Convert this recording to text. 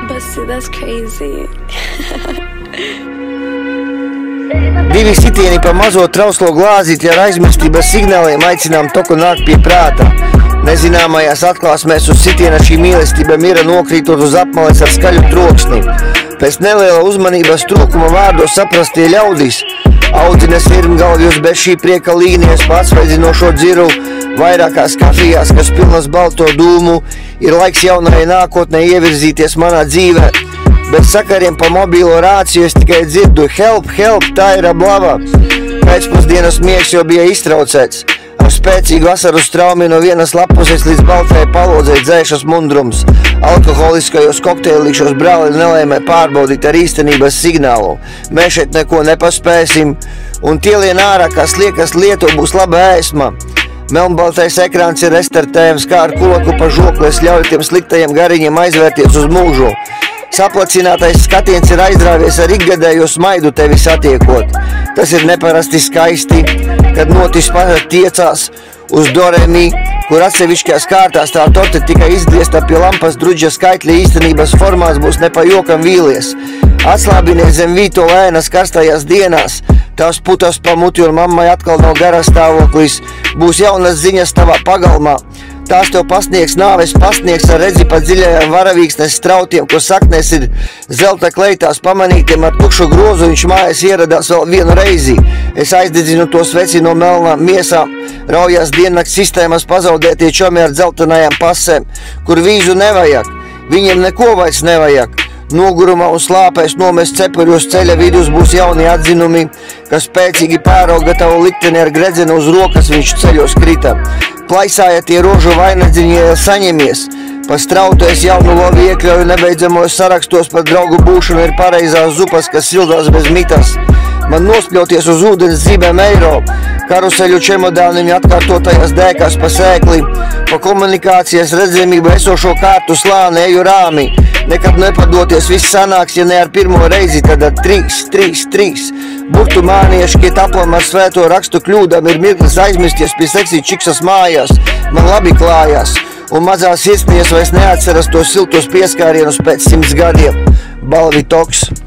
Busted, that's crazy. Divi sitieni pa mazo trauslo glāzīti ar aizmirstības signāliem aicinām toku nākt pie prāta. Nezināmajās atklāsmēs uz sitiena šī mīlestība mira nokrītot uz apmales ar skaļu troksni. Pēc neliela uzmanības trūkuma vārdos saprastie ļaudis audzines virmgalvjus bez šī prieka līnijas pārsveidzinošo dziru vairākās kafijās, kas pilnas balto dūmu, ir laiks jaunai nākotnē ievirzīties manā dzīvē. Bez sakariem pa mobīlo rāciju es tikai dzirdu help, help, tā ir ablava. Pēcpusdienas miegs jau bija iztraucēts. Ar spēcīgu asaru straumi no vienas lapuses līdz baltai palodzei dzēšas mundrums. Alkoholiskajos kokteilīšos brāli nelēmē pārbaudīt ar īstenības signālu. Mēs šeit neko nepaspēsim, un tielien ārā, kas liekas lietu, būs laba ēsma. Melnbaltais ekrāns ir restartējams, kā ar kulaku pa žokles ļauj tiem sliktajiem gariņiem aizvērties uz mūžu. Saplacinātais skatiens ir aizrāvies ar ikgadējo smaidu tevi satiekot. Tas ir neparasti skaisti, kad notis pat tiecās uz doremi, kur atsevišķās kārtās tā torte tikai izgriezta pie lampas druģa skaitļa īstenības formās būs nepajokam vīlies. Atslābinies zem vīto lēnas karstajās dienās, tās putas pa muti un mammai atkal nav garas stāvoklis, būs jaunas ziņas tavā pagalmā. Tās tev pasniegs nāves pasniegs ar redzi pa dziļajām varavīksnes strautiem, kur saknēs ir zelta kleitās pamanītiem ar tukšu grozu, viņš mājas ieradās vēl vienu reizi. Es aizdedzinu to sveci no melnām miesām, raujās diennakts sistēmas pazaudētie čomi ar dzeltenajām pasēm, kur vīzu nevajag, viņiem neko vairs nevajag. Nogurumā un slāpēs nomest cepuļos ceļa vidus būs jauni atzinumi, kas spēcīgi pārauga tavu likteni ar gredzenu uz rokas viņš ceļos krita. Plaisāja tie rožu vainadziņi, ja saņemies. Pa strautu es jaunu lovi iekļauju nebeidzamos sarakstos par draugu būšanu ir pareizās zupas, kas sildās bez mitas. Man nospļauties uz ūdens zibēm eiro, karuseļu čemodāniņu atkārtotajās dēkās pa sēkli, pa komunikācijas redzamību esošo kārtu slāni eju rāmi. Nekad nepadoties, viss sanāks, ja ne ar pirmo reizi, tad ar 3. Burtu mānieši, kiet aplam ar svēto rakstu kļūdām, ir mirklis aizmirsties pie seksī čiksas mājās. Man labi klājās, un mazās iesnies vairs neatceras tos siltos pieskārienus pēc 100 gadiem. Balvi Toks.